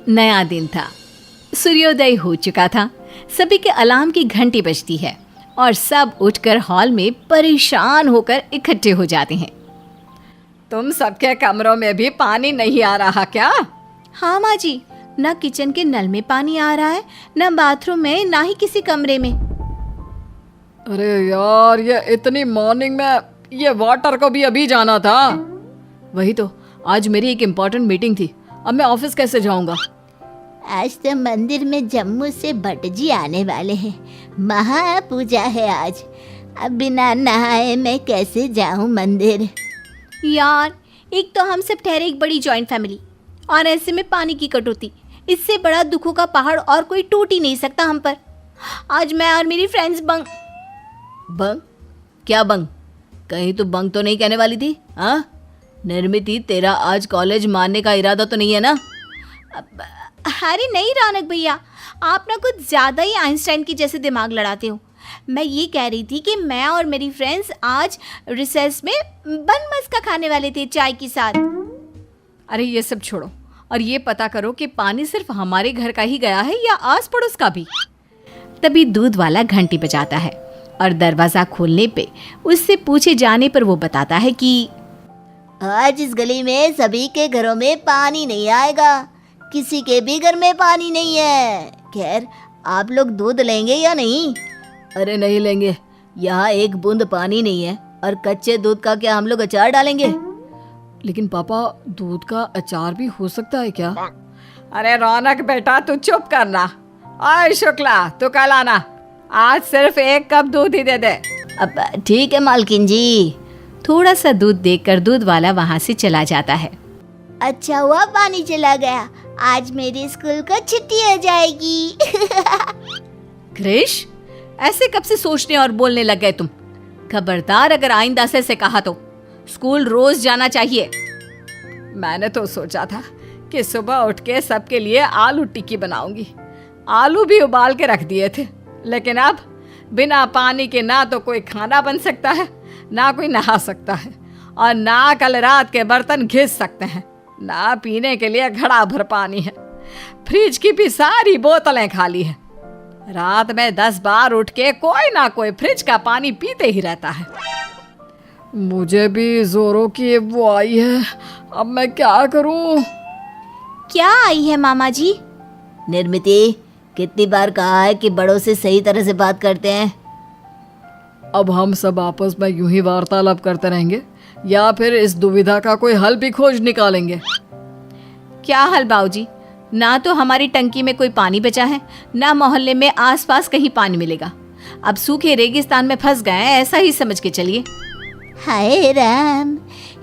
नया दिन था। सूर्योदय हो चुका था। सभी के अलार्म की घंटी बजती है और सब उठकर हॉल में परेशान होकर इकट्ठे हो जाते हैं। तुम सबके कमरों में भी पानी नहीं आ रहा क्या? हाँ माँ जी, न किचन के नल में पानी आ रहा है, न बाथरूम में, ना ही किसी कमरे में। अरे यार, ये इतनी मॉर्निंग में ये वाटर को भी अभी जाना था। वही तो, आज मेरी एक इम्पोर्टेंट मीटिंग थी। अब मैं ऑफिस कैसे जाऊंगा? आज तो मंदिर में जम्मू से भट्ट जी आने वाले हैं। महापूजा है आज। अब बिना नहाए मैं कैसे जाऊं मंदिर? यार, एक तो हम सब ठहरे एक बड़ी जॉइंट फैमिली, और ऐसे में पानी की कटौती, इससे बड़ा दुखों का पहाड़ और कोई टूट ही नहीं सकता हम पर। आज मैं और मेरी फ्रेंड्स बंग। क्या बंग? कहीं तू बंग तो नहीं कहने वाली थी? हाँ निर्मिति, तेरा आज कॉलेज मारने का इरादा तो नहीं है ना? अरे नहीं रौनक भैया, आप ना कुछ ज़्यादा ही आइंस्टाइन की जैसे दिमाग लड़ाते हो। मैं ये कह रही थी कि मैं और मेरी फ्रेंड्स आज रिसेस में बन मस्का खाने वाले थे चाय के साथ। अरे ये सब छोड़ो और ये पता करो कि पानी सिर्फ हमारे घर का ही गया है या आस पड़ोस का भी। तभी दूध वाला घंटी बजाता है और दरवाज़ा खोलने पे उससे पूछे जाने पर वो बताता है कि आज इस गली में सभी के घरों में पानी नहीं आएगा। किसी के भी घर में पानी नहीं है। खैर, आप लोग दूध लेंगे या नहीं? अरे नहीं लेंगे, यहाँ एक बूंद पानी नहीं है और कच्चे दूध का क्या हम लोग अचार डालेंगे? लेकिन पापा, दूध का अचार भी हो सकता है क्या? अरे रौनक बेटा, तू चुप करना। ओए शुक्ला, तू कल आना। आज सिर्फ 1 कप दूध ही दे दे। अब ठीक है मालकिन जी। थोड़ा सा दूध देकर दूध वाला वहाँ से चला जाता है। अच्छा हुआ पानी चला गया। आज मेरे स्कूल को छुट्टी हो जाएगी। क्रिश, ऐसे कब से सोचने और बोलने लग गए तुम? खबरदार, अगर आइंदा से कहा तो स्कूल रोज जाना चाहिए। मैंने तो सोचा था कि सुबह उठ के सबके लिए आलू टिक्की बनाऊंगी। आलू भी उबाल के रख दिए थे, लेकिन अब बिना पानी के ना तो कोई खाना बन सकता है, ना कोई नहा सकता है, और ना कल रात के बर्तन घिस सकते हैं, ना पीने के लिए घड़ा भर पानी है। फ्रिज की भी सारी बोतलें खाली है। रात में 10 बार उठ के कोई ना कोई फ्रिज का पानी पीते ही रहता है। मुझे भी जोरों की वो आई है, अब मैं क्या करूं? क्या आई है मामा जी? निर्मिति, कितनी बार कहा है कि बड़ों से सही तरह से बात करते हैं। अब हम सब आपस में यूं ही वार्तालाप करते रहेंगे या फिर इस दुविधा का कोई हल भी खोज निकालेंगे? क्या हल बाबूजी? ना तो हमारी टंकी में कोई पानी बचा है, ना मोहल्ले में आसपास कहीं पानी मिलेगा। अब सूखे रेगिस्तान में फंस गए हैं, ऐसा ही समझ के चलिए। हाय राम,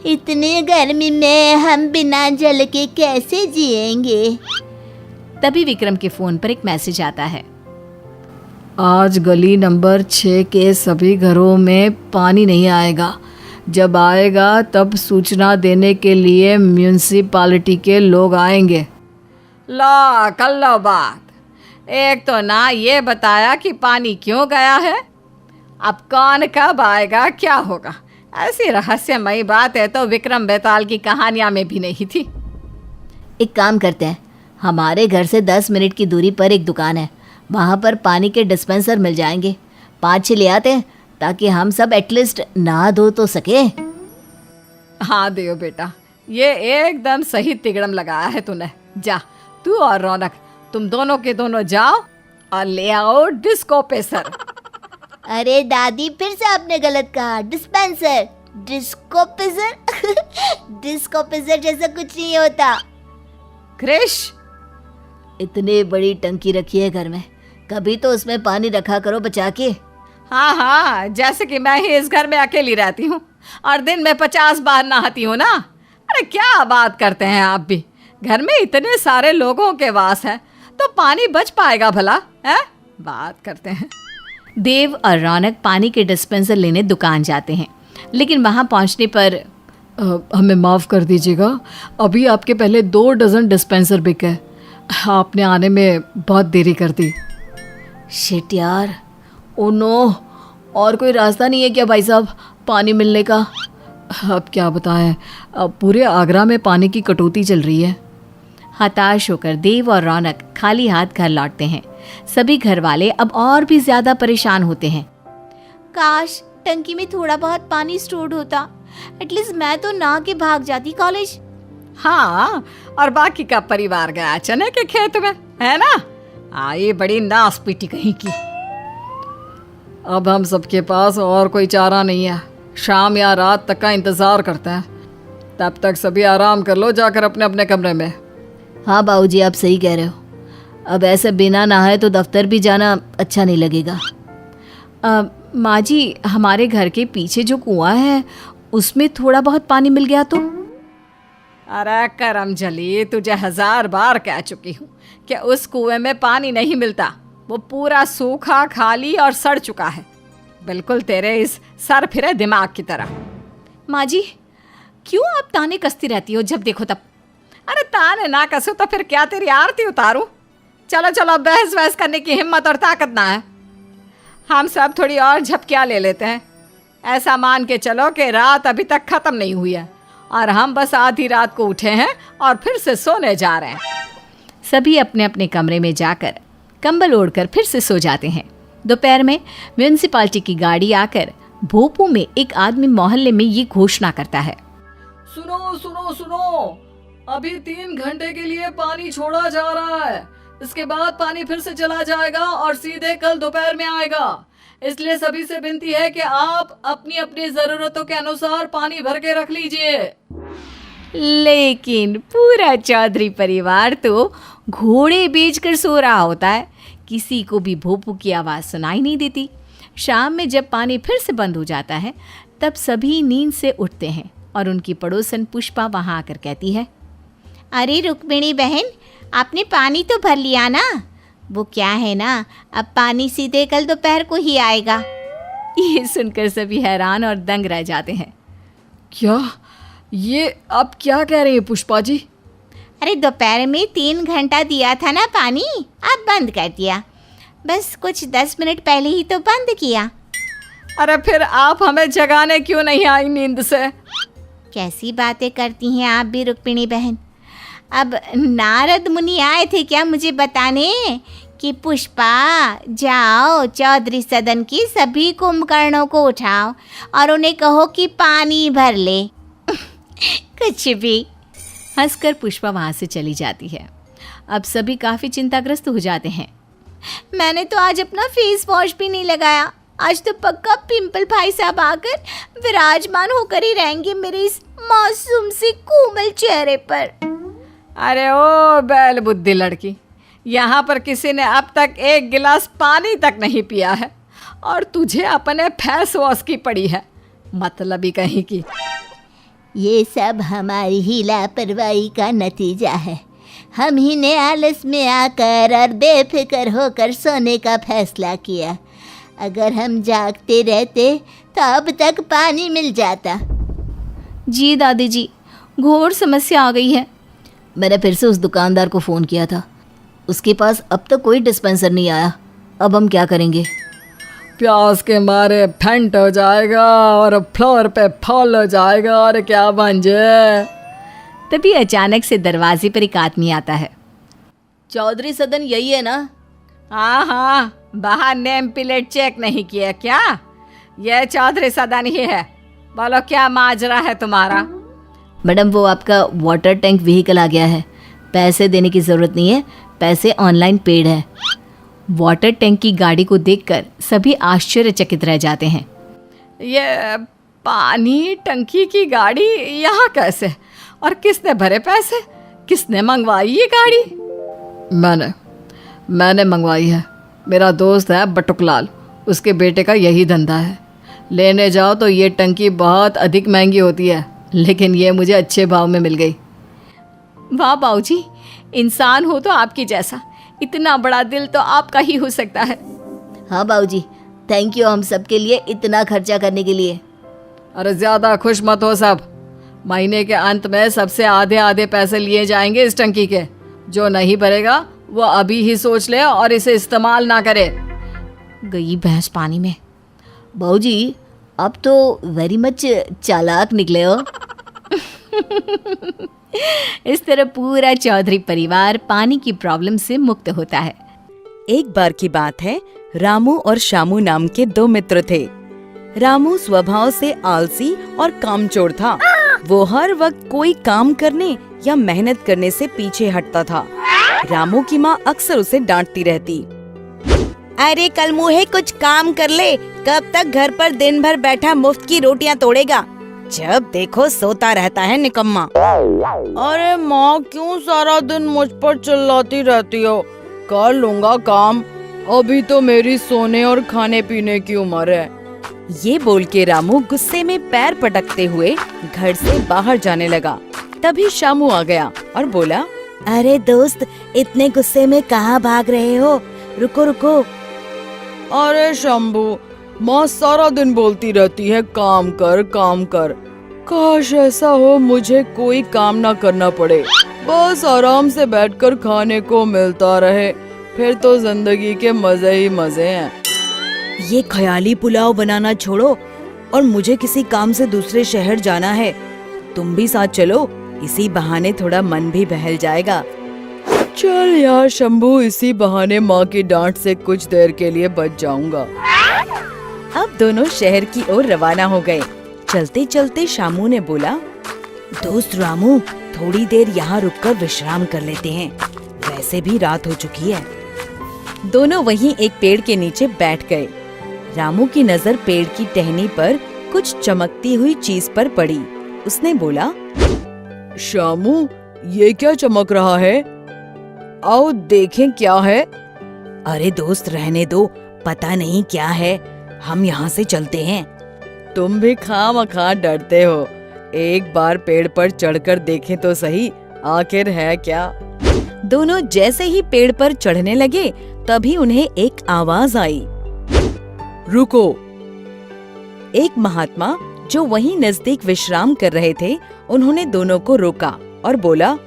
इतने गर्मी में हम बिना जल के कैसे जिएंगे? तभी विक्रम के फोन पर एक मैसेज आता है। आज गली नंबर 6 के सभी घरों में पानी नहीं आएगा। जब आएगा तब सूचना देने के लिए म्यूनिसिपालिटी के लोग आएंगे। लो कर लो बात। एक तो ना ये बताया कि पानी क्यों गया है, अब कौन कब आएगा क्या होगा। ऐसी रहस्यमयी बात है तो विक्रम बेताल की कहानियां में भी नहीं थी। एक काम करते हैं, हमारे घर से 10 मिनट की दूरी पर एक दुकान है, वहाँ पर पानी के डिस्पेंसर मिल जाएंगे। 5-6 ले आते हैं ताकि हम सब एटलीस्ट नहा धो तो सके। हाँ देव बेटा, ये एकदम सही तिगड़म लगाया है तूने। जा, तू और रौनक, तुम दोनों के दोनों जाओ और ले आओ डिस्को पेसर। अरे दादी, फिर से आपने गलत कहा। Dispenser, disco pacer. Disco pacer जैसा कुछ नहीं होता। क्रिश, इतनी बड़ी टंकी रखी है घर में, कभी तो उसमें पानी रखा करो बचा के। हाँ हाँ, जैसे कि मैं ही इस घर में अकेली रहती हूँ और दिन में 50 बार नहाती हूँ ना। अरे क्या बात करते हैं आप भी, घर में इतने सारे लोगों के वास है तो पानी बच पाएगा भला है? बात करते हैं। देव और रौनक पानी के डिस्पेंसर लेने दुकान जाते हैं, लेकिन वहाँ पहुँचने पर हमें माफ़ कर दीजिएगा, अभी आपके पहले 2 डज़न डिस्पेंसर बिके, आपने आने में बहुत देरी कर दी। शिट यार। ओ नो, और कोई रास्ता नहीं है क्या भाई साहब पानी मिलने का? अब क्या बताएं, अब पूरे आगरा में पानी की कटौती चल रही है। हताश होकर देव और रौनक खाली हाथ घर लौटते हैं। सभी घर वाले अब और भी ज्यादा परेशान होते हैं। काश टंकी में थोड़ा बहुत पानी स्टोर्ड होता, एटलीस्ट मैं तो नहा के भाग जाती कॉलेज। हाँ, और बाकी का परिवार गया चने के खेत में, है ना? आई बड़ी नास पीटी कहीं की। अब हम सबके पास और कोई चारा नहीं है। शाम या रात तक का इंतजार करते हैं। तब तक सभी आराम कर लो जाकर अपने अपने कमरे में। हाँ बाबूजी, आप सही कह रहे हो। अब ऐसे बिना नहाए तो दफ्तर भी जाना अच्छा नहीं लगेगा। माँ जी, हमारे घर के पीछे जो कुआं है उसमें थोड़ा बहुत पानी मिल गया तो। अरे करम जली, तुझे 1000 बार कह चुकी हूँ कि उस कुएं में पानी नहीं मिलता। वो पूरा सूखा, खाली और सड़ चुका है, बिल्कुल तेरे इस सर फिरे दिमाग की तरह। माँ जी, क्यों आप ताने कसती रहती हो जब देखो तब? अरे ताने ना कसो तो फिर क्या तेरी आरती उतारूं? चलो चलो, बहस वहस करने की हिम्मत और ताकत ना है। हम सब थोड़ी और झपकियाँ ले लेते हैं। ऐसा मान के चलो कि रात अभी तक खत्म नहीं हुई है और हम बस आधी रात को उठे हैं और फिर से सोने जा रहे हैं। सभी अपने अपने कमरे में जाकर कंबल ओढ़कर फिर से सो जाते हैं। दोपहर में म्यूनिसिपालिटी की गाड़ी आकर भोपू में एक आदमी मोहल्ले में ये घोषणा करता है। सुनो सुनो सुनो, अभी 3 घंटे के लिए पानी छोड़ा जा रहा है। इसके बाद पानी फिर से चला जाएगा और सीधे कल दोपहर में आएगा। इसलिए सभी से विनती है कि आप अपनी अपनी जरूरतों के अनुसार पानी भर के रख लीजिए। लेकिन पूरा चौधरी परिवार तो घोड़े बेचकर सो रहा होता है। किसी को भी भोपू की आवाज़ सुनाई नहीं देती। शाम में जब पानी फिर से बंद हो जाता है तब सभी नींद से उठते हैं और उनकी पड़ोसन पुष्पा वहाँ आकर कहती है, अरे रुक्मिणी बहन, आपने पानी तो भर लिया ना? वो क्या है ना, अब पानी सीधे कल दोपहर को ही आएगा। ये सुनकर सभी हैरान और दंग रह जाते हैं। क्या ये आप क्या कह रही हैं पुष्पा जी? अरे दोपहर में 3 घंटा दिया था ना पानी, अब बंद कर दिया। बस कुछ 10 मिनट पहले ही तो बंद किया। अरे फिर आप हमें जगाने क्यों नहीं आई नींद से? कैसी बातें करती हैं आप भी रुक्मिणी बहन। अब नारद मुनि आए थे क्या मुझे बताने कि पुष्पा जाओ चौधरी सदन की सभी कुंभकर्णों को उठाओ और उन्हें कहो कि पानी भर ले। कुछ भी। हंसकर पुष्पा वहाँ से चली जाती है। अब सभी काफ़ी चिंताग्रस्त हो जाते हैं। मैंने तो आज अपना फेस वॉश भी नहीं लगाया। आज तो पक्का पिंपल भाई साहब आकर विराजमान होकर ही रहेंगे मेरे इस मासूम से कोमल चेहरे पर। अरे ओ बैल बुद्धि लड़की, यहाँ पर किसी ने अब तक 1 गिलास पानी तक नहीं पिया है और तुझे अपने फेस वॉश की पड़ी है, मतलबी कहीं की। ये सब हमारी ही लापरवाही का नतीजा है। हम ही ने आलस में आकर और बेफिक्र होकर सोने का फैसला किया। अगर हम जागते रहते तो अब तक पानी मिल जाता। जी दादी जी, घोर समस्या आ गई है। मैंने फिर से उस दुकानदार को फ़ोन किया था, उसके पास अब तक कोई डिस्पेंसर नहीं आया। अब हम क्या करेंगे? प्यास के मारे फेंट हो जाएगा और फ्लोर पे फॉल हो जाएगा और क्या बन जाए। तभी अचानक से दरवाजे पर एक आदमी आता है। चौधरी सदन यही है ना? हाँ हाँ, बाहर नेम प्लेट चेक नहीं किया क्या? ये चौधरी सदन ही है। बोलो क्या माजरा है तुम्हारा? मैडम, वो आपका वाटर टैंक व्हीकल आ गया है। पैसे देने की ज़रूरत नहीं है, पैसे ऑनलाइन पेड है। वाटर टैंक की गाड़ी को देखकर सभी आश्चर्यचकित रह जाते हैं। ये पानी टंकी की गाड़ी यहाँ कैसे? और किसने भरे पैसे? किसने मंगवाई ये गाड़ी? मैंने मंगवाई है। मेरा दोस्त है बटुकलाल, उसके बेटे का यही धंधा है। लेने जाओ तो ये टंकी बहुत अधिक महंगी होती है, लेकिन ये मुझे अच्छे भाव में मिल गई। वाह बाबूजी, इंसान हो तो आपकी जैसा। इतना बड़ा दिल तो आपका ही हो सकता है। हाँ बाबूजी, थैंक यू हम सब के लिए इतना खर्चा करने के लिए। अरे ज़्यादा खुश मत हो सब। महीने के अंत में सबसे आधे आधे पैसे लिए जाएंगे इस टंकी के। जो नहीं भरेगा वो अभी ही सोच ले और इसे इस्तेमाल ना करे। गई भैंस पानी में। बाबूजी, आप तो वेरी मच चालाक निकले हो। इस तरह पूरा चौधरी परिवार पानी की प्रॉब्लम से मुक्त होता है। एक बार की बात है, रामू और शामू नाम के दो मित्र थे। रामू स्वभाव से आलसी और कामचोर था। वो हर वक्त कोई काम करने या मेहनत करने से पीछे हटता था। रामू की माँ अक्सर उसे डांटती रहती। अरे कल मुहे कुछ काम कर ले, कब तक घर पर दिन भर बैठा मुफ्त की रोटियां तोड़ेगा, जब देखो सोता रहता है निकम्मा। अरे माँ क्यों सारा दिन मुझ पर चिल्लाती रहती हो, कर लूंगा काम, अभी तो मेरी सोने और खाने पीने की उम्र है। ये बोल के रामू गुस्से में पैर पटकते हुए घर से बाहर जाने लगा। तभी शामू आ गया और बोला, अरे दोस्त इतने गुस्से में कहाँ भाग रहे हो, रुको रुको। अरे शंभू, माँ सारा दिन बोलती रहती है काम कर काम कर, काश ऐसा हो मुझे कोई काम ना करना पड़े, बस आराम से बैठकर खाने को मिलता रहे, फिर तो जिंदगी के मजे ही मजे हैं। ये ख्याली पुलाव बनाना छोड़ो और मुझे किसी काम से दूसरे शहर जाना है, तुम भी साथ चलो, इसी बहाने थोड़ा मन भी बहल जाएगा। चल यार शंभू, इसी बहाने माँ की डांट से कुछ देर के लिए बच जाऊंगा। अब दोनों शहर की ओर रवाना हो गए। चलते चलते शामू ने बोला, दोस्त रामू थोड़ी देर यहाँ रुककर विश्राम कर लेते हैं, वैसे भी रात हो चुकी है। दोनों वहीं एक पेड़ के नीचे बैठ गए। रामू की नजर पेड़ की टहनी पर कुछ चमकती हुई चीज पर पड़ी। उसने बोला, शामू ये क्या चमक रहा है, आओ देखें क्या है। अरे दोस्त रहने दो, पता नहीं क्या है, हम यहाँ से चलते हैं। तुम भी खामखा डरते हो, एक बार पेड़ पर चढ़कर देखें तो सही, आखिर है क्या। दोनों जैसे ही पेड़ पर चढ़ने लगे तभी उन्हें एक आवाज आई, रुको। एक महात्मा जो वहीं नजदीक विश्राम कर रहे थे, उन्होंने दोनों को रोका और बोला,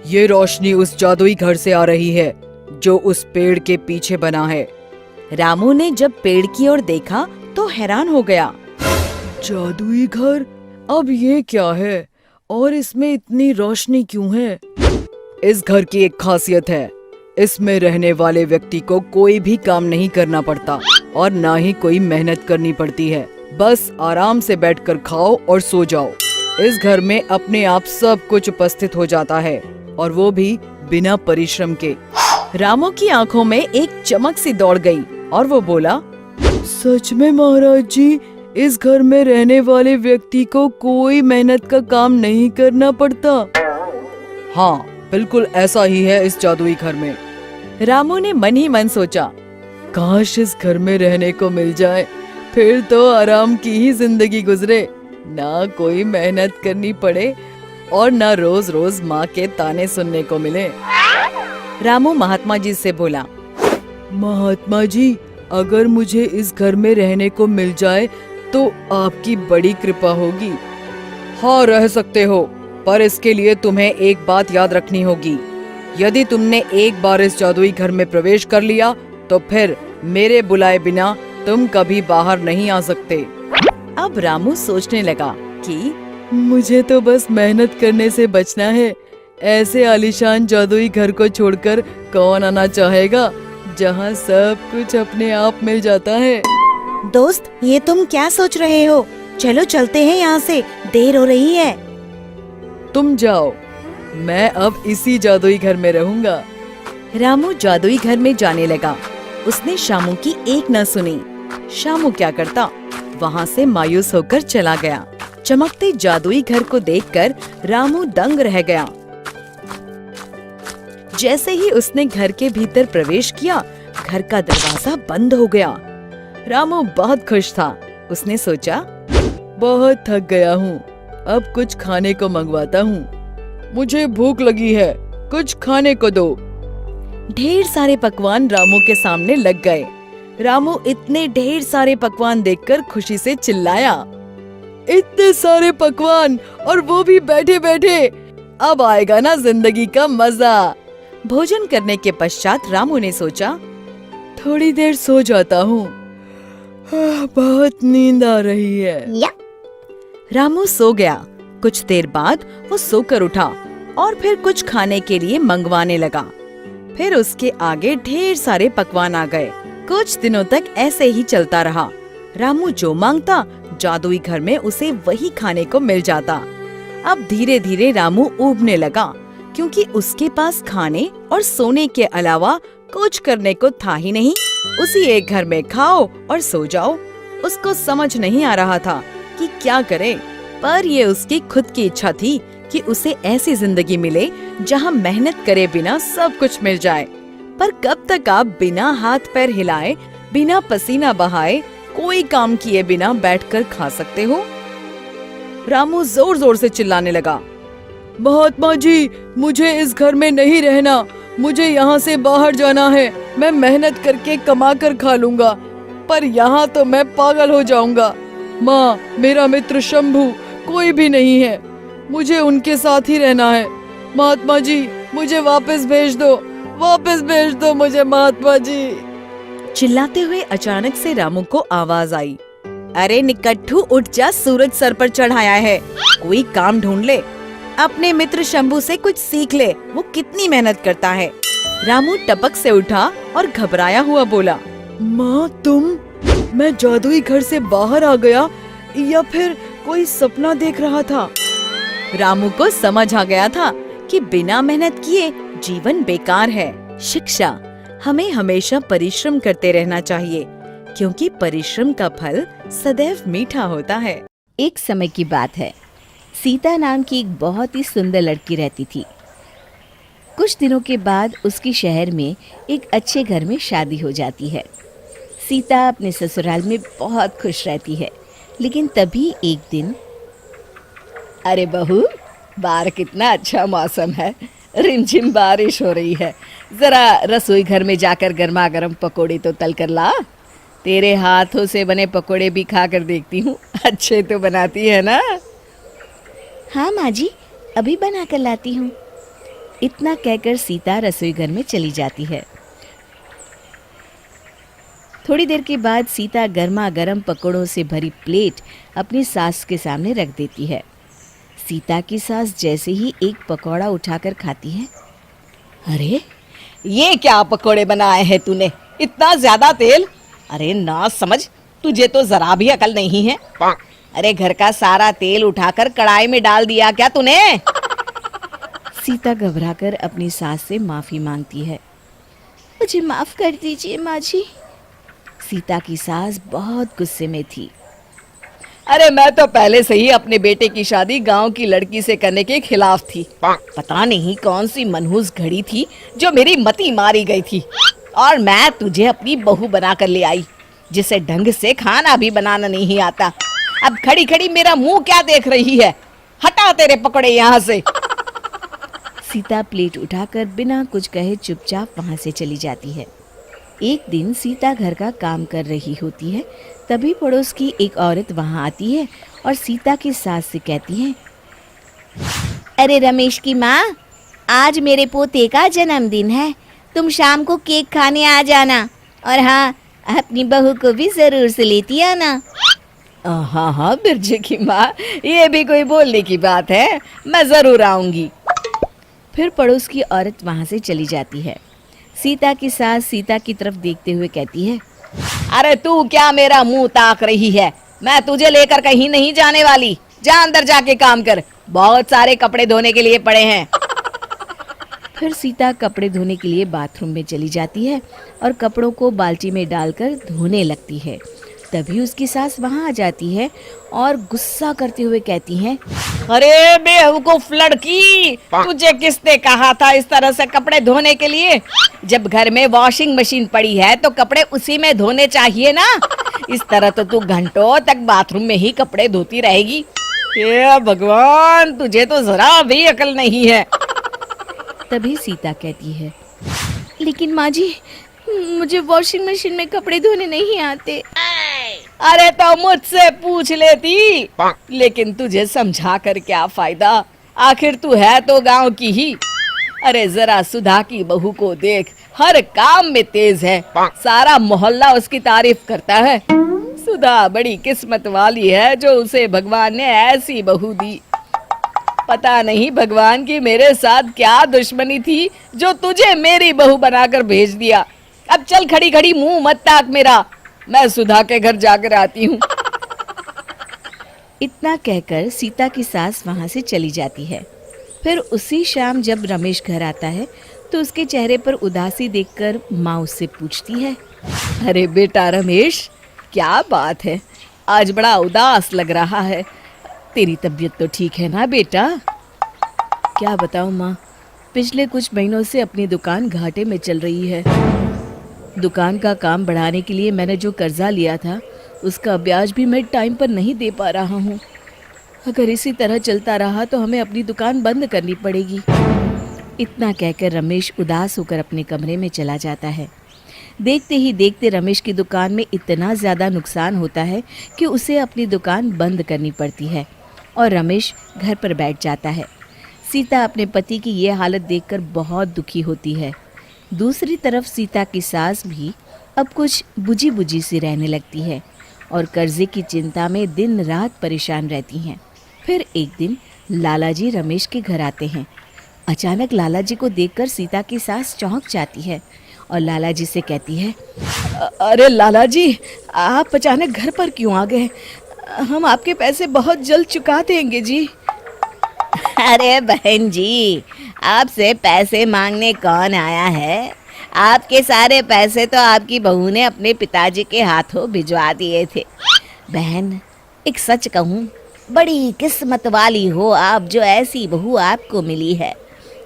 ये रोशनी उस जादुई घर से आ रही है जो उस पेड़ के पीछे बना है। रामू ने जब पेड़ की ओर देखा तो हैरान हो गया। जादुई घर, अब ये क्या है और इसमें इतनी रोशनी क्यों है? इस घर की एक खासियत है, इसमें रहने वाले व्यक्ति को कोई भी काम नहीं करना पड़ता और ना ही कोई मेहनत करनी पड़ती है, बस आराम से बैठकर खाओ और सो जाओ। इस घर में अपने आप सब कुछ उपस्थित हो जाता है और वो भी बिना परिश्रम के। रामू की आंखों में एक चमक सी दौड़ गई और वो बोला, सच में महाराज जी, इस घर में रहने वाले व्यक्ति को कोई मेहनत का काम नहीं करना पड़ता। हाँ बिल्कुल ऐसा ही है इस जादुई घर में। रामू ने मन ही मन सोचा, काश इस घर में रहने को मिल जाए, फिर तो आराम की ही जिंदगी गुजरे, ना कोई मेहनत करनी पड़े और ना रोज रोज माँ के ताने सुनने को मिले। रामू महात्मा जी से बोला, महात्मा जी, अगर मुझे इस घर में रहने को मिल जाए तो आपकी बड़ी कृपा होगी। हाँ रह सकते हो, पर इसके लिए तुम्हें एक बात याद रखनी होगी, यदि तुमने एक बार इस जादुई घर में प्रवेश कर लिया तो फिर मेरे बुलाए बिना तुम कभी बाहर नहीं आ सकते। अब रामू सोचने लगा कि मुझे तो बस मेहनत करने से बचना है, ऐसे आलीशान जादुई घर को छोड़कर कौन आना चाहेगा जहाँ सब कुछ अपने आप मिल जाता है। दोस्त ये तुम क्या सोच रहे हो, चलो चलते हैं यहाँ से, देर हो रही है। तुम जाओ, मैं अब इसी जादुई घर में रहूंगा। रामू जादुई घर में जाने लगा। उसने शामू की एक न सुनी। शामू क्या करता, वहाँ से मायूस होकर चला गया। चमकते जादुई घर को देखकर रामू दंग रह गया। जैसे ही उसने घर के भीतर प्रवेश किया, घर का दरवाजा बंद हो गया। रामू बहुत खुश था। उसने सोचा, बहुत थक गया हूँ, अब कुछ खाने को मंगवाता हूँ, मुझे भूख लगी है, कुछ खाने को दो। ढेर सारे पकवान रामू के सामने लग गए। रामू इतने ढेर सारे पकवान देखकर खुशी से चिल्लाया, इतने सारे पकवान और वो भी बैठे बैठे, अब आएगा ना जिंदगी का मजा। भोजन करने के पश्चात रामू ने सोचा, थोड़ी देर सो जाता हूँ, बहुत नींद आ रही है। रामू सो गया। कुछ देर बाद वो सोकर उठा और फिर कुछ खाने के लिए मंगवाने लगा। फिर उसके आगे ढेर सारे पकवान आ गए। कुछ दिनों तक ऐसे ही चलता रहा। रामू जो मांगता जादुई घर में उसे वही खाने को मिल जाता। अब धीरे धीरे रामू ऊबने लगा, क्योंकि उसके पास खाने और सोने के अलावा कुछ करने को था ही नहीं। उसी एक घर में खाओ और सो जाओ। उसको समझ नहीं आ रहा था कि क्या करे, पर ये उसकी खुद की इच्छा थी कि उसे ऐसी जिंदगी मिले जहाँ मेहनत करे बिना सब कुछ मिल जाए। पर कब तक आप बिना हाथ पैर हिलाए, बिना पसीना बहाए, कोई काम किए बिना बैठकर खा सकते हो? रामू जोर जोर से चिल्लाने लगा, महात्मा जी, मुझे इस घर में नहीं रहना, मुझे यहाँ से बाहर जाना है। मैं मेहनत करके कमा कर खा लूंगा, पर यहाँ तो मैं पागल हो जाऊंगा। माँ, मेरा मित्र शंभू कोई भी नहीं है, मुझे उनके साथ ही रहना है। महात्मा जी, मुझे वापस भेज दो मुझे, महात्मा जी। चिल्लाते हुए अचानक से रामू को आवाज आई, अरे निकट्ठू, उठ जा, सूरज सर पर चढ़ाया है, कोई काम ढूंढ ले। अपने मित्र शंभू से कुछ सीख ले, वो कितनी मेहनत करता है। रामू टपक से उठा और घबराया हुआ बोला, माँ तुम? मैं जादुई घर से बाहर आ गया या फिर कोई सपना देख रहा था? रामू को समझ आ गया था कि बिना मेहनत किए जीवन बेकार है। शिक्षा, हमें हमेशा परिश्रम करते रहना चाहिए, क्योंकि परिश्रम का फल सदैव मीठा होता है। एक समय की बात है। सीता नाम की एक बहुत ही सुंदर लड़की रहती थी। कुछ दिनों के बाद उसकी शहर में एक अच्छे घर में शादी हो जाती है। सीता अपने ससुराल में बहुत खुश रहती है, लेकिन तभी एक दिन, अरे बहू, बाहर कितना अच्छा मौसम है, रिमझिम बारिश हो रही है, जरा रसोई घर में जाकर गर्मा गर्म पकोड़े तो तल कर ला। तेरे हाथों से बने पकोड़े भी खा कर देखती हूँ, अच्छे तो बनाती है ना? हाँ माँ जी, अभी बना कर लाती हूँ। इतना कहकर सीता रसोई घर में चली जाती है। थोड़ी देर के बाद सीता गर्मा गर्म पकोड़ों से भरी प्लेट अपनी सास के सामने रख देती है। सीता की सास जैसे ही एक पकौड़ा उठाकर खाती है, अरे ये क्या पकोड़े बनाए हैं तूने, इतना ज्यादा तेल? अरे ना समझ, तुझे तो जरा भी अकल नहीं है। अरे घर का सारा तेल उठाकर कढ़ाई में डाल दिया क्या तूने? सीता घबराकर अपनी सास से माफी मांगती है। मुझे माफ कर दीजिए माँ जी। सीता की सास बहुत गुस्से में थी। अरे मैं तो पहले से ही अपने बेटे की शादी गांव की लड़की से करने के खिलाफ थी। पता नहीं कौन सी मनहूस घड़ी थी जो मेरी मति मारी गई थी, और मैं तुझे अपनी बहू बना कर ले आई, जिसे ढंग से खाना भी बनाना नहीं आता। अब खड़ी खड़ी मेरा मुंह क्या देख रही है? हटा तेरे पकड़े यहाँ से। सीता प्लेट उठाकर बिना कुछ कहे चुपचाप वहां से चली जाती है। एक दिन सीता घर का काम कर रही होती है, तभी पड़ोस की एक औरत वहां आती है और सीता की सास से कहती है, अरे रमेश की माँ, आज मेरे पोते का जन्मदिन है, तुम शाम को केक खाने आ जाना, और हाँ, अपनी बहू को भी जरूर से लेती आना। हाँ हाँ बिरजे की माँ, ये भी कोई बोलने की बात है, मैं जरूर आऊंगी। फिर पड़ोस की औरत वहां से चली जाती है। सीता की सास सीता की तरफ देखते हुए कहती है, अरे तू क्या मेरा मुंह ताक रही है? मैं तुझे लेकर कहीं नहीं जाने वाली, जा अंदर जाके काम कर, बहुत सारे कपड़े धोने के लिए पड़े हैं। फिर सीता कपड़े धोने के लिए बाथरूम में चली जाती है और कपड़ों को बाल्टी में डालकर धोने लगती है। तभी उसकी सास वहां आ जाती है और गुस्सा करते हुए कहती है, अरे बेवकूफ लड़की, तुझे किसने कहा था इस तरह से कपड़े धोने के लिए? जब घर में वॉशिंग मशीन पड़ी है तो कपड़े उसी में धोने चाहिए ना। इस तरह तो तू घंटों तक बाथरूम में ही कपड़े धोती रहेगी। ये भगवान, तुझे तो जरा भी अकल नहीं है। तभी सीता कहती है, लेकिन माँ जी, मुझे वॉशिंग मशीन में कपड़े धोने नहीं आते। अरे तो मुझसे पूछ लेती, लेकिन तुझे समझा कर क्या फायदा, आखिर तू है तो गांव की ही। अरे जरा सुधा की बहू को देख, हर काम में तेज है, सारा मोहल्ला उसकी तारीफ करता है। सुधा बड़ी किस्मत वाली है जो उसे भगवान ने ऐसी बहू दी। पता नहीं भगवान की मेरे साथ क्या दुश्मनी थी जो तुझे मेरी बहू बनाकर भेज दिया। अब चल खड़ी खड़ी मुंह मत ताक मेरा, मैं सुधा के घर जाकर आती हूँ। इतना कहकर सीता की सास वहां से चली जाती है। फिर उसी शाम जब रमेश घर आता है तो उसके चेहरे पर उदासी देखकर माँ उससे पूछती है, अरे बेटा रमेश, क्या बात है, आज बड़ा उदास लग रहा है। तेरी तबीयत तो ठीक है ना बेटा? क्या बताऊं माँ, पिछले कुछ महीनों से अपनी दुकान घाटे में चल रही है। दुकान का काम बढ़ाने के लिए मैंने जो कर्जा लिया था उसका ब्याज भी मैं टाइम पर नहीं दे पा रहा हूँ। अगर इसी तरह चलता रहा तो हमें अपनी दुकान बंद करनी पड़ेगी। इतना कहकर रमेश उदास होकर अपने कमरे में चला जाता है। देखते ही देखते रमेश की दुकान में इतना ज़्यादा नुकसान होता है कि उसे अपनी दुकान बंद करनी पड़ती है और रमेश घर पर बैठ जाता है। सीता अपने पति की ये हालत देखकर बहुत दुखी होती है। दूसरी तरफ सीता की सास भी अब कुछ बुझी बुझी सी रहने लगती है और कर्जे की चिंता में दिन रात परेशान रहती हैं। फिर एक दिन लालाजी रमेश के घर आते हैं। अचानक लालाजी को देखकर सीता की सास चौंक जाती है और लालाजी से कहती है, अरे लालाजी, आप अचानक घर पर क्यों आ गए? हम आपके पैसे बहुत जल्द चुका देंगे जी। अरे बहन जी, आपसे पैसे मांगने कौन आया है? आपके सारे पैसे तो आपकी बहू ने अपने पिताजी के हाथों भिजवा दिए थे। बहन, एक सच कहूँ, बड़ी किस्मत वाली हो आप जो ऐसी बहू आपको मिली है।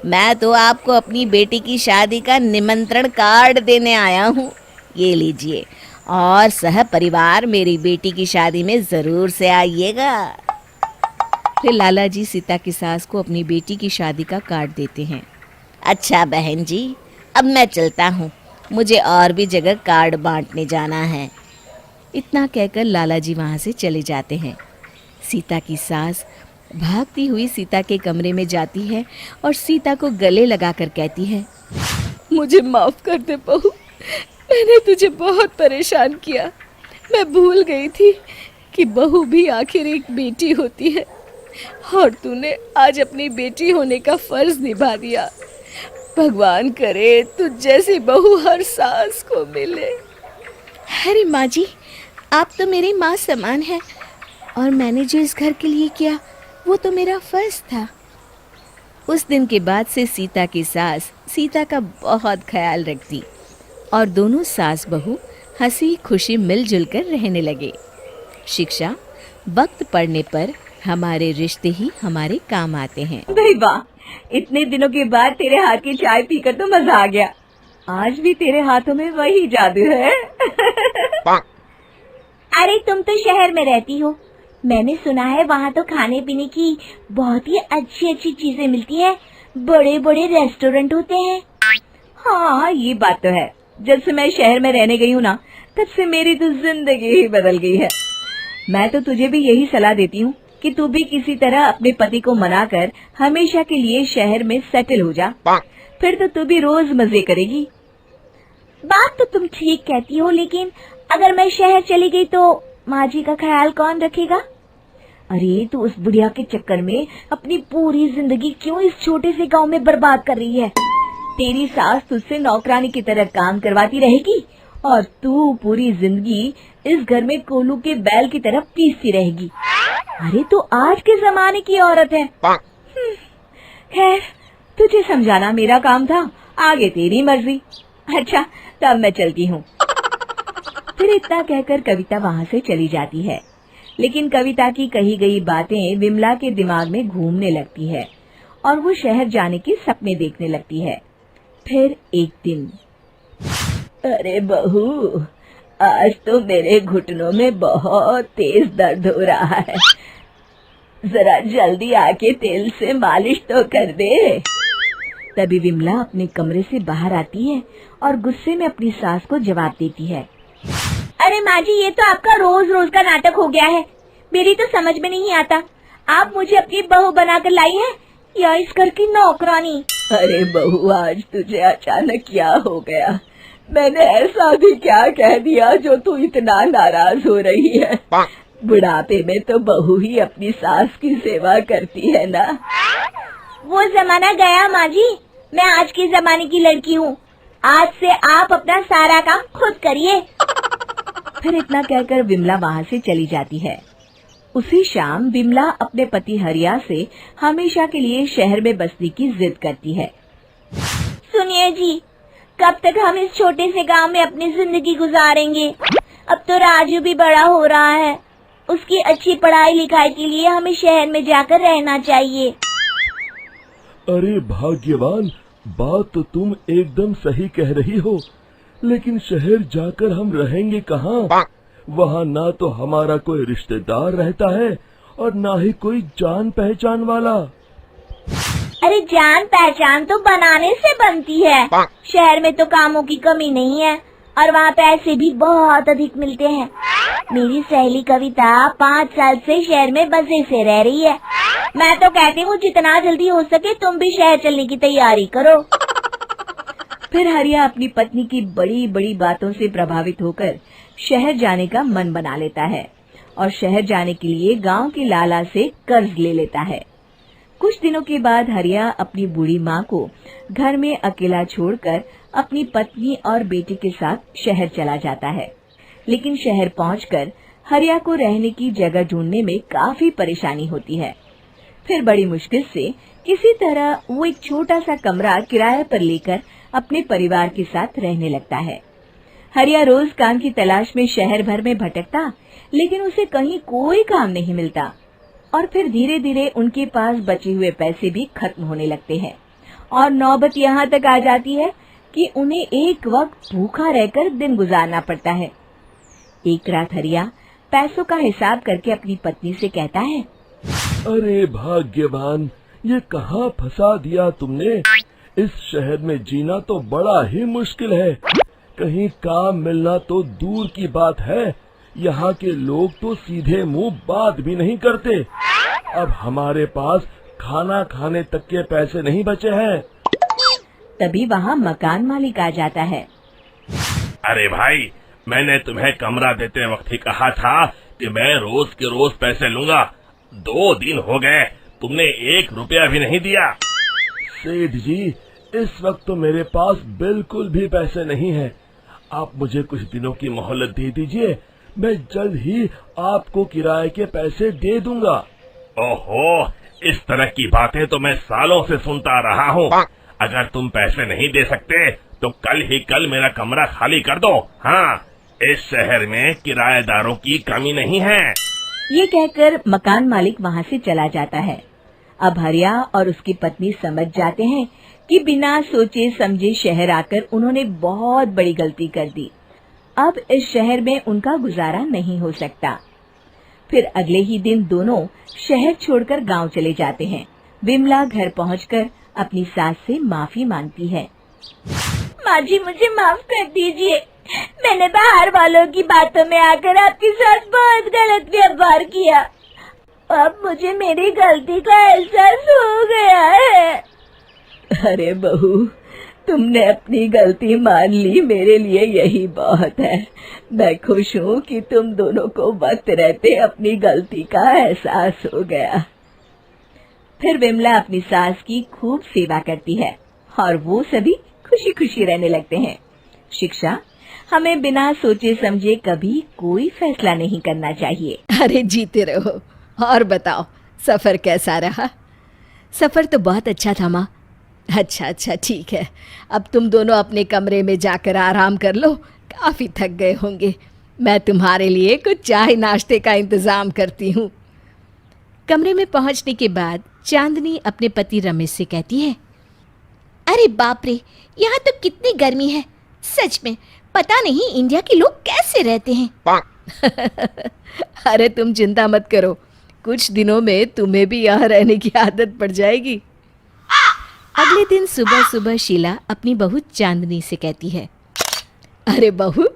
मैं तो आपको अपनी बेटी की शादी का निमंत्रण कार्ड देने आया हूँ, ये लीजिए, और सह परिवार मेरी बेटी की शादी में ज़रूर से आइएगा। फिर लालाजी सीता की सास को अपनी बेटी की शादी का कार्ड देते हैं। अच्छा बहन जी, अब मैं चलता हूँ, मुझे और भी जगह कार्ड बांटने जाना है। इतना कहकर लालाजी वहाँ से चले जाते हैं। सीता की सास भागती हुई सीता के कमरे में जाती है और सीता को गले लगाकर कहती है, मुझे माफ कर दे बहू, मैंने तुझे बहुत परेशान किया। मैं भूल गई थी कि बहू भी आखिर एक बेटी होती है और तूने आज अपनी बेटी होने का फर्ज निभा दिया। भगवान करे तुझ जैसी बहू हर सास को मिले। अरे माँ जी, आप तो मेरी माँ समान है और मैंने जो इस घर के लिए किया वो तो मेरा फर्ज था। उस दिन के बाद से सीता की सास सीता का बहुत ख्याल रखती और दोनों सास बहू हंसी खुशी मिलजुल कर रहने लगे। शिक्षा, वक्त पड़ने पर हमारे रिश्ते ही हमारे काम आते हैं। भाई वाह, इतने दिनों के बाद तेरे हाथ की चाय पीकर तो मजा आ गया। आज भी तेरे हाथों में वही जादू है। अरे तुम तो शहर में रहती हो, मैंने सुना है वहाँ तो खाने पीने की बहुत ही अच्छी अच्छी चीजें मिलती हैं, बड़े बड़े रेस्टोरेंट होते हैं। हाँ, ये बात तो है। जब से मैं शहर में रहने गई हूँ ना, तब से मेरी तो जिंदगी ही बदल गई है। मैं तो तुझे भी यही सलाह देती हूँ कि तू भी किसी तरह अपने पति को मनाकर हमेशा के लिए शहर में सेटल हो जा, फिर तो तू भी रोज मजे करेगी। बात तो तुम ठीक कहती हो, लेकिन अगर मैं शहर चली गई तो माँ जी का ख्याल कौन रखेगा? अरे तू उस बुढ़िया के चक्कर में अपनी पूरी जिंदगी क्यों इस छोटे से गांव में बर्बाद कर रही है? तेरी सास तुझसे नौकरानी की तरह काम करवाती रहेगी और तू पूरी जिंदगी इस घर में कोलू के बैल की तरह पीसती रहेगी। अरे तो आज के जमाने की औरत है। खैर, तुझे समझाना मेरा काम था, आगे तेरी मर्जी। अच्छा, तब मैं चलती हूँ। फिर इतना कहकर कविता वहाँ से चली जाती है, लेकिन कविता की कही गई बातें विमला के दिमाग में घूमने लगती है और वो शहर जाने के सपने देखने लगती है। फिर एक दिन, अरे बहू, आज तो मेरे घुटनों में बहुत तेज दर्द हो रहा है, जरा जल्दी आके तेल से मालिश तो कर दे। तभी विमला अपने कमरे से बाहर आती है और गुस्से में अपनी सास को जवाब देती है, अरे माँ जी, ये तो आपका रोज रोज का नाटक हो गया है। मेरी तो समझ में नहीं आता, आप मुझे अपनी बहू बनाकर लाई हैं या इस घर की नौकरानी? अरे बहू, आज तुझे अचानक क्या हो गया? मैंने ऐसा भी क्या कह दिया जो तू इतना नाराज हो रही है? बुढ़ापे में तो बहू ही अपनी सास की सेवा करती है ना। वो जमाना गया माँ जी, मैं आज के जमाने की लड़की हूँ। आज से आप अपना सारा काम खुद करिए। फिर इतना कहकर विमला वहाँ से चली जाती है। उसी शाम विमला अपने पति हरिया से हमेशा के लिए शहर में बसने की जिद करती है। सुनिए जी, कब तक हम इस छोटे से गांव में अपनी जिंदगी गुजारेंगे? अब तो राजू भी बड़ा हो रहा है, उसकी अच्छी पढ़ाई लिखाई के लिए हमें शहर में जाकर रहना चाहिए। अरे भाग्यवान, बात तो तुम एकदम सही कह रही हो, लेकिन शहर जाकर हम रहेंगे कहाँ? वहाँ ना तो हमारा कोई रिश्तेदार रहता है और ना ही कोई जान पहचान वाला। अरे जान पहचान तो बनाने से बनती है। शहर में तो कामों की कमी नहीं है और वहाँ पैसे भी बहुत अधिक मिलते हैं। मेरी सहेली कविता 5 साल से शहर में मजे से रह रही है। मैं तो कहती हूँ जितना जल्दी हो सके तुम भी शहर चलने की तैयारी करो। फिर हरिया अपनी पत्नी की बड़ी बड़ी बातों से प्रभावित होकर शहर जाने का मन बना लेता है और शहर जाने के लिए गांव के लाला से कर्ज ले लेता है। कुछ दिनों के बाद हरिया अपनी बूढ़ी माँ को घर में अकेला छोड़कर अपनी पत्नी और बेटी के साथ शहर चला जाता है। लेकिन शहर पहुंचकर हरिया को रहने की जगह ढूंढने में काफी परेशानी होती है। फिर बड़ी मुश्किल से किसी तरह वो एक छोटा सा कमरा किराए पर लेकर अपने परिवार के साथ रहने लगता है। हरिया रोज काम की तलाश में शहर भर में भटकता, लेकिन उसे कहीं कोई काम नहीं मिलता और फिर धीरे धीरे उनके पास बचे हुए पैसे भी खत्म होने लगते हैं और नौबत यहाँ तक आ जाती है कि उन्हें एक वक्त भूखा रहकर दिन गुजारना पड़ता है। एक रात हरिया पैसों का हिसाब करके अपनी पत्नी से कहता है, अरे भाग्यवान, ये कहाँ फंसा दिया तुमने? इस शहर में जीना तो बड़ा ही मुश्किल है। कहीं काम मिलना तो दूर की बात है, यहाँ के लोग तो सीधे मुंह बात भी नहीं करते। अब हमारे पास खाना खाने तक के पैसे नहीं बचे हैं। तभी वहाँ मकान मालिक आ जाता है। अरे भाई, मैंने तुम्हें कमरा देते वक्त ही कहा था कि मैं रोज के रोज पैसे लूंगा। 2 दिन हो गए, तुमने 1 रुपया भी नहीं दिया। सेठ जी, इस वक्त तो मेरे पास बिल्कुल भी पैसे नहीं हैं। आप मुझे कुछ दिनों की मोहलत दे दीजिए, मैं जल्द ही आपको किराए के पैसे दे दूंगा। ओहो, इस तरह की बातें तो मैं सालों से सुनता रहा हूँ। अगर तुम पैसे नहीं दे सकते तो कल ही कल मेरा कमरा खाली कर दो। हाँ, इस शहर में किराएदारों की कमी नहीं है। ये कहकर मकान मालिक वहाँ से चला जाता है। अब हरिया और उसकी पत्नी समझ जाते हैं कि बिना सोचे समझे शहर आकर उन्होंने बहुत बड़ी गलती कर दी। अब इस शहर में उनका गुजारा नहीं हो सकता। फिर अगले ही दिन दोनों शहर छोड़कर गांव चले जाते हैं। विमला घर पहुंचकर अपनी सास से माफी मांगती है। माँ जी, मुझे माफ कर दीजिए। मैंने बाहर वालों की बातों में आकर आपके साथ बहुत गलत व्यवहार किया। अब मुझे मेरी गलती का एहसास हो गया है। अरे बहू, तुमने अपनी गलती मान ली, मेरे लिए यही बहुत है। मैं खुश हूँ कि तुम दोनों को वक्त रहते अपनी गलती का एहसास हो गया। फिर विमला अपनी सास की खूब सेवा करती है और वो सभी खुशी खुशी रहने लगते हैं। शिक्षा, हमें बिना सोचे समझे कभी कोई फैसला नहीं करना चाहिए। अरे जीते रहो। और बताओ, सफर कैसा रहा? सफ़र तो बहुत अच्छा था माँ। अच्छा ठीक है, अब तुम दोनों अपने कमरे में जाकर आराम कर लो, काफ़ी थक गए होंगे। मैं तुम्हारे लिए कुछ चाय नाश्ते का इंतज़ाम करती हूँ। कमरे में पहुंचने के बाद चांदनी अपने पति रमेश से कहती है, अरे बाप रे, यहाँ तो कितनी गर्मी है। सच में पता नहीं इंडिया के लोग कैसे रहते हैं। अरे तुम चिंता मत करो, कुछ दिनों में तुम्हें भी यहाँ रहने की आदत पड़ जाएगी। अगले दिन सुबह सुबह शीला अपनी बहू चांदनी से कहती है, अरे बहू,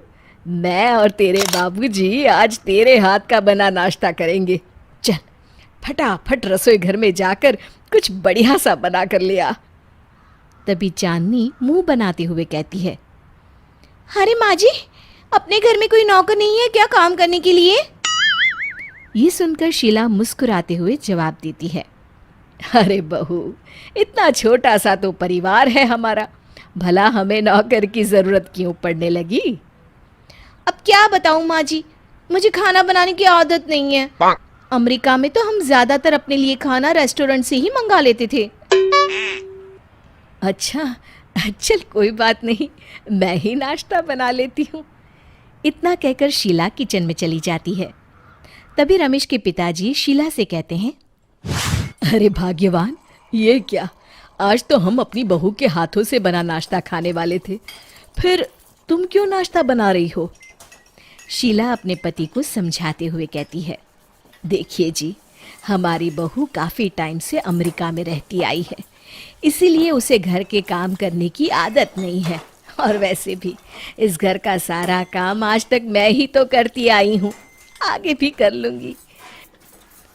मैं और तेरे बाबूजी आज तेरे हाथ का बना नाश्ता करेंगे। चल फटाफट रसोई घर में जाकर कुछ बढ़िया सा बना कर ले आ। तभी चांदनी मुंह बनाते हुए कहती है, अरे माँ जी, अपने घर में कोई नौकर नहीं है क्या काम करने के लिए? ये सुनकर शीला मुस्कुराते हुए जवाब देती है, अरे बहू, इतना छोटा सा तो परिवार है हमारा, भला हमें नौकर की जरूरत क्यों पड़ने लगी। अब क्या बताऊं माँ जी, मुझे खाना बनाने की आदत नहीं है। अमेरिका में तो हम ज्यादातर अपने लिए खाना रेस्टोरेंट से ही मंगा लेते थे। अच्छा, चल कोई बात नहीं, मैं ही नाश्ता बना लेती हूँ। इतना कहकर शीला किचन में चली जाती है। तभी रमेश के पिताजी शीला से कहते हैं, अरे भाग्यवान, ये क्या, आज तो हम अपनी बहू के हाथों से बना नाश्ता खाने वाले थे, फिर तुम क्यों नाश्ता बना रही हो। शीला अपने पति को समझाते हुए कहती है, देखिए जी, हमारी बहू काफ़ी टाइम से अमेरिका में रहती आई है, इसीलिए उसे घर के काम करने की आदत नहीं है, और वैसे भी इस घर का सारा काम आज तक मैं ही तो करती आई हूँ, आगे भी कर लूँगी।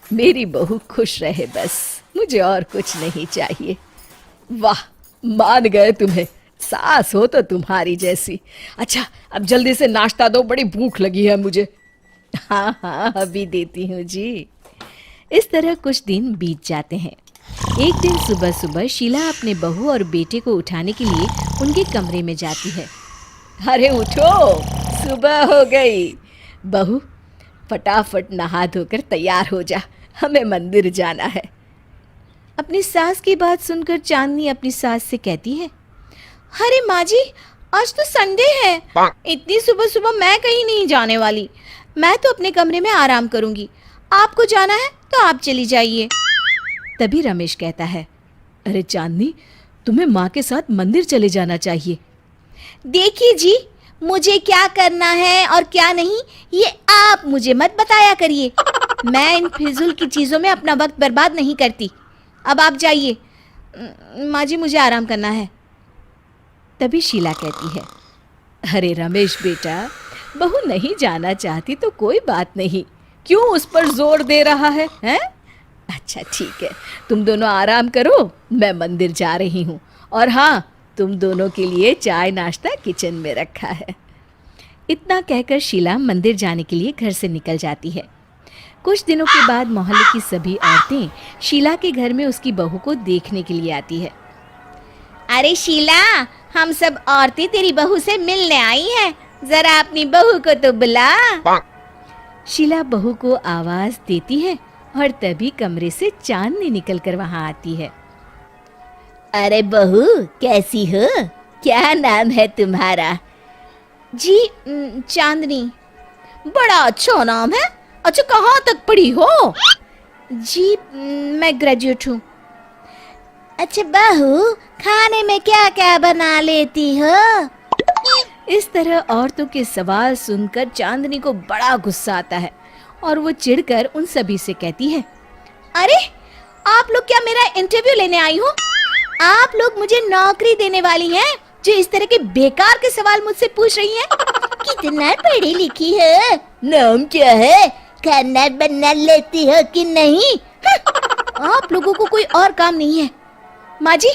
मेरी बहू खुश रहे बस, मुझे और कुछ नहीं चाहिए। वाह, मान गए तुम्हें, सास हो तो तुम्हारी जैसी। अच्छा, अब जल्दी से नाश्ता दो, बड़ी भूख लगी है मुझे। हाँ हाँ, अभी देती हूँ जी। इस तरह कुछ दिन बीत जाते हैं। एक दिन सुबह सुबह शीला अपने बहू और बेटे को उठाने के लिए उनके कमरे में जाती है। अरे उठो, सुबह हो गई। बहू, फटाफट नहा धोकर तैयार हो जा, हमें मंदिर जाना है। अपनी सास की बात सुनकर चांदनी अपनी सास से कहती है, अरे माँ जी, आज तो संडे है, इतनी सुबह सुबह मैं कहीं नहीं जाने वाली, मैं तो अपने कमरे में आराम करूंगी, आपको जाना है तो आप चली जाइए। तभी रमेश कहता है, अरे चांदनी, तुम्हें माँ के साथ मंदिर चले जाना चाहिए। देखिए जी, मुझे क्या करना है और क्या नहीं ये आप मुझे मत बताया करिए, मैं इन फिजूल की चीज़ों में अपना वक्त बर्बाद नहीं करती। अब आप जाइए, माँ जी मुझे आराम करना है। तभी शीला कहती है, अरे रमेश बेटा, बहू नहीं जाना चाहती तो कोई बात नहीं, क्यों उस पर जोर दे रहा है, हैं? अच्छा ठीक है, तुम दोनों आराम करो, मैं मंदिर जा रही हूँ, और हाँ, तुम दोनों के लिए चाय नाश्ता किचन में रखा है। इतना कहकर शीला मंदिर जाने के लिए घर से निकल जाती है। कुछ दिनों के बाद मोहल्ले की सभी औरतें शीला के घर में उसकी बहू को देखने के लिए आती है। अरे शीला, हम सब औरतें तेरी बहू से मिलने आई हैं, जरा अपनी बहू को तो बुला। शीला बहू को आवाज देती है और तभी कमरे से चांदनी निकलकर वहां आती है। अरे बहू, कैसी हो? क्या नाम है तुम्हारा? जी चांदनी। बड़ा अच्छा नाम है। अच्छा, कहाँ तक पढ़ी हो? जी मैं ग्रेजुएट हूँ। अच्छा बहू, खाने में क्या क्या बना लेती हो? इस तरह औरतों के सवाल सुनकर चांदनी को बड़ा गुस्सा आता है और वो चिढ़कर उन सभी से कहती है, अरे आप लोग क्या मेरा इंटरव्यू लेने आई हो? आप लोग मुझे नौकरी देने वाली हैं जो इस तरह के बेकार के सवाल मुझसे पूछ रही हैं? कितना पढ़ी लिखी है? नाम क्या है? खाना बना लेती हो कि नहीं? आप लोगों को कोई और काम नहीं है? माँ जी,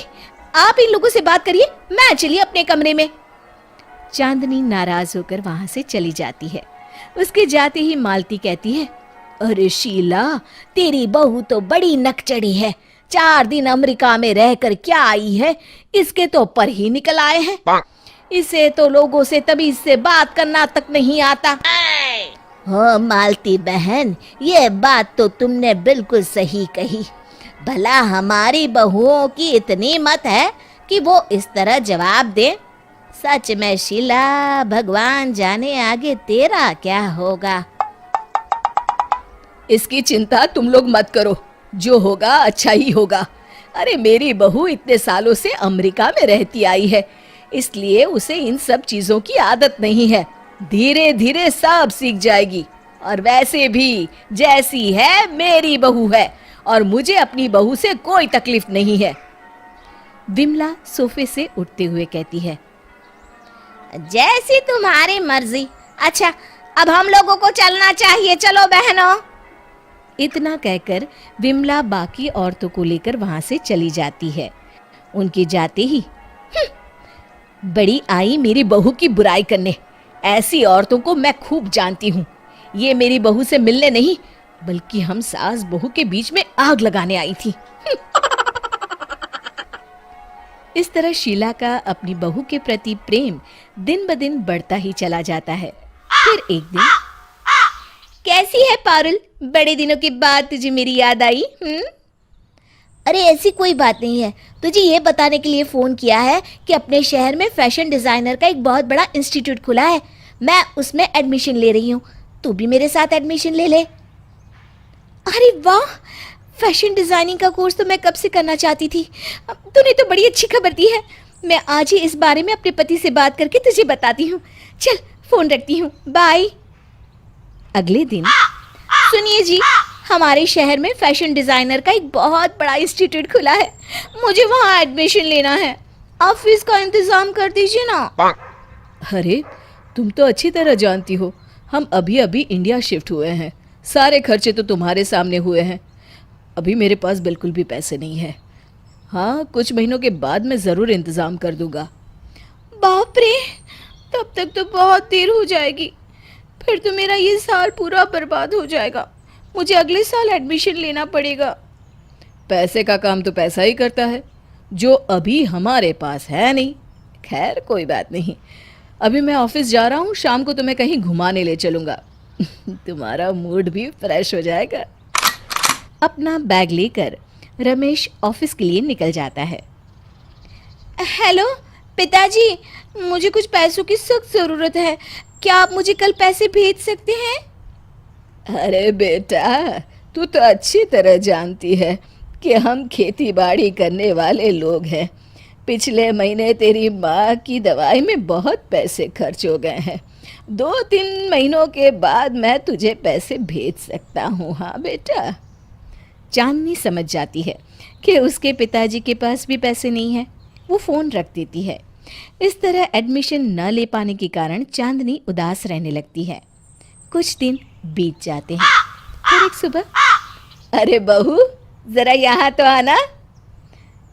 आप इन लोगों से बात करिए, मैं चली अपने कमरे में। चांदनी नाराज होकर वहां से चली जाती है। उसके जाते ही मालती कहती है, अरे शीला, तेरी बहू तो बड़ी नकचड़ी है, 4 दिन अमेरिका में रहकर क्या आई है, इसके तो पर ही निकल आए हैं। इसे तो लोगों से तभी से बात करना तक नहीं आता। हो मालती बहन, ये बात तो तुमने बिल्कुल सही कही। भला हमारी बहुओं की इतनी मत है कि वो इस तरह जवाब दे। सच में शीला, भगवान जाने आगे तेरा क्या होगा। इसकी चिंता तुम लोग मत करो, जो होगा अच्छा ही होगा। अरे मेरी बहू इतने सालों से अमेरिका में रहती आई है, इसलिए उसे इन सब चीजों की आदत नहीं है। धीरे धीरे सब सीख जाएगी। और वैसे भी जैसी है मेरी बहू है और मुझे अपनी बहू से कोई तकलीफ नहीं है। विमला सोफे से उठते हुए कहती है, जैसी तुम्हारी मर्जी। अच्छा, अब हम लोगों को चलना चाहिए, चलो बहनों। इतना कहकर विमला बाकी औरतों को लेकर वहां से चली जाती है। उनके जाते ही बड़ी आई मेरी बहू की बुराई करने। ऐसी औरतों को मैं खूब जानती हूँ। ये मेरी बहू से मिलने नहीं बल्कि हम सास बहू के बीच में आग लगाने आई थी। इस तरह शीला का अपनी बहू के प्रति प्रेम दिन ब दिन बढ़ता ही चला जाता है। फिर एक दिन, कैसी है पारुल? बड़े दिनों के बाद तुझे मेरी याद आई? अरे ऐसी कोई बात नहीं है, तुझे ये बताने के लिए फ़ोन किया है कि अपने शहर में फैशन डिज़ाइनर का एक बहुत बड़ा इंस्टीट्यूट खुला है। मैं उसमें एडमिशन ले रही हूँ, तू भी मेरे साथ एडमिशन ले ले। अरे वाह, फैशन डिज़ाइनिंग का कोर्स तो मैं कब से करना चाहती थी। तूने तो बड़ी अच्छी खबर दी है। मैं आज ही इस बारे में अपने पति से बात करके तुझे बताती हूँ। चल फ़ोन रखती हूँ, बाय। अगले दिन, सुनिए जी, हमारे शहर में फैशन डिज़ाइनर का एक बहुत बड़ा इंस्टीट्यूट खुला है, मुझे वहाँ एडमिशन लेना है। आप फीस का इंतज़ाम कर दीजिए ना। अरे तुम तो अच्छी तरह जानती हो, हम अभी अभी इंडिया शिफ्ट हुए हैं, सारे खर्चे तो तुम्हारे सामने हुए हैं। अभी मेरे पास बिल्कुल भी पैसे नहीं है। हाँ, कुछ महीनों के बाद मैं ज़रूर इंतज़ाम कर दूंगा। बाप रे, तब तक तो बहुत देर हो जाएगी। फिर तो मेरा ये साल पूरा बर्बाद हो जाएगा। मुझे अगले साल एडमिशन लेना पड़ेगा। पैसे का काम तो पैसा ही करता है, जो अभी हमारे पास है नहीं। खैर कोई बात नहीं, अभी मैं ऑफिस जा रहा हूँ, शाम को तुम्हें कहीं घुमाने ले चलूँगा। तुम्हारा मूड भी फ्रेश हो जाएगा। अपना बैग लेकर रमेश ऑफिस के लिए निकल जाता है। हेलो पिताजी, मुझे कुछ पैसों की सख्त ज़रूरत है। क्या आप मुझे कल पैसे भेज सकते हैं? अरे बेटा, तू तो अच्छी तरह जानती है कि हम खेती बाड़ी करने वाले लोग हैं। पिछले महीने तेरी माँ की दवाई में बहुत पैसे खर्च हो गए हैं। 2-3 महीनों के बाद मैं तुझे पैसे भेज सकता हूँ। हाँ बेटा। चांदनी समझ जाती है कि उसके पिताजी के पास भी पैसे नहीं है। वो फ़ोन रख देती है। इस तरह एडमिशन न ले पाने के कारण चांदनी उदास रहने लगती है। कुछ दिन बीत जाते हैं। फिर एक सुबह, अरे बहू, ज़रा यहाँ तो आना।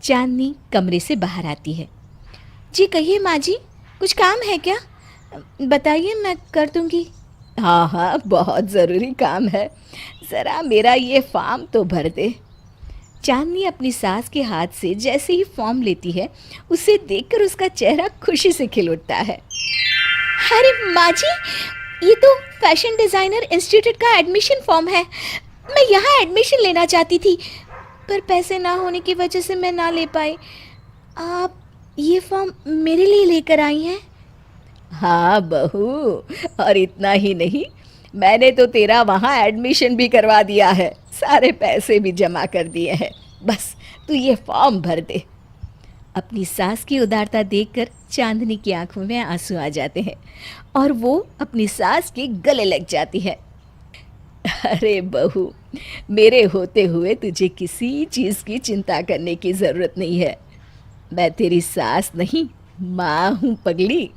चांदनी कमरे से बाहर आती है। जी कहिए माँ जी, कुछ काम है क्या? बताइए, मैं कर दूंगी। हाँ हाँ, बहुत ज़रूरी काम है, ज़रा मेरा ये फॉर्म तो भर दे। चांदनी अपनी सास के हाथ से जैसे ही फॉर्म लेती है, उसे देखकर उसका चेहरा खुशी से खिल उठता है। अरे माँ जी, ये तो फैशन डिज़ाइनर इंस्टीट्यूट का एडमिशन फॉर्म है। मैं यहाँ एडमिशन लेना चाहती थी, पर पैसे ना होने की वजह से मैं ना ले पाई। आप ये फॉर्म मेरे लिए लेकर आई हैं? हाँ बहू, और इतना ही नहीं, मैंने तो तेरा वहाँ एडमिशन भी करवा दिया है, सारे पैसे भी जमा कर दिए हैं। बस तू ये फॉर्म भर दे। अपनी सास की उदारता देखकर चांदनी की आंखों में आंसू आ जाते हैं और वो अपनी सास के गले लग जाती है। अरे बहू, मेरे होते हुए तुझे किसी चीज़ की चिंता करने की ज़रूरत नहीं है। मैं तेरी सास नहीं, माँ हूँ पगली।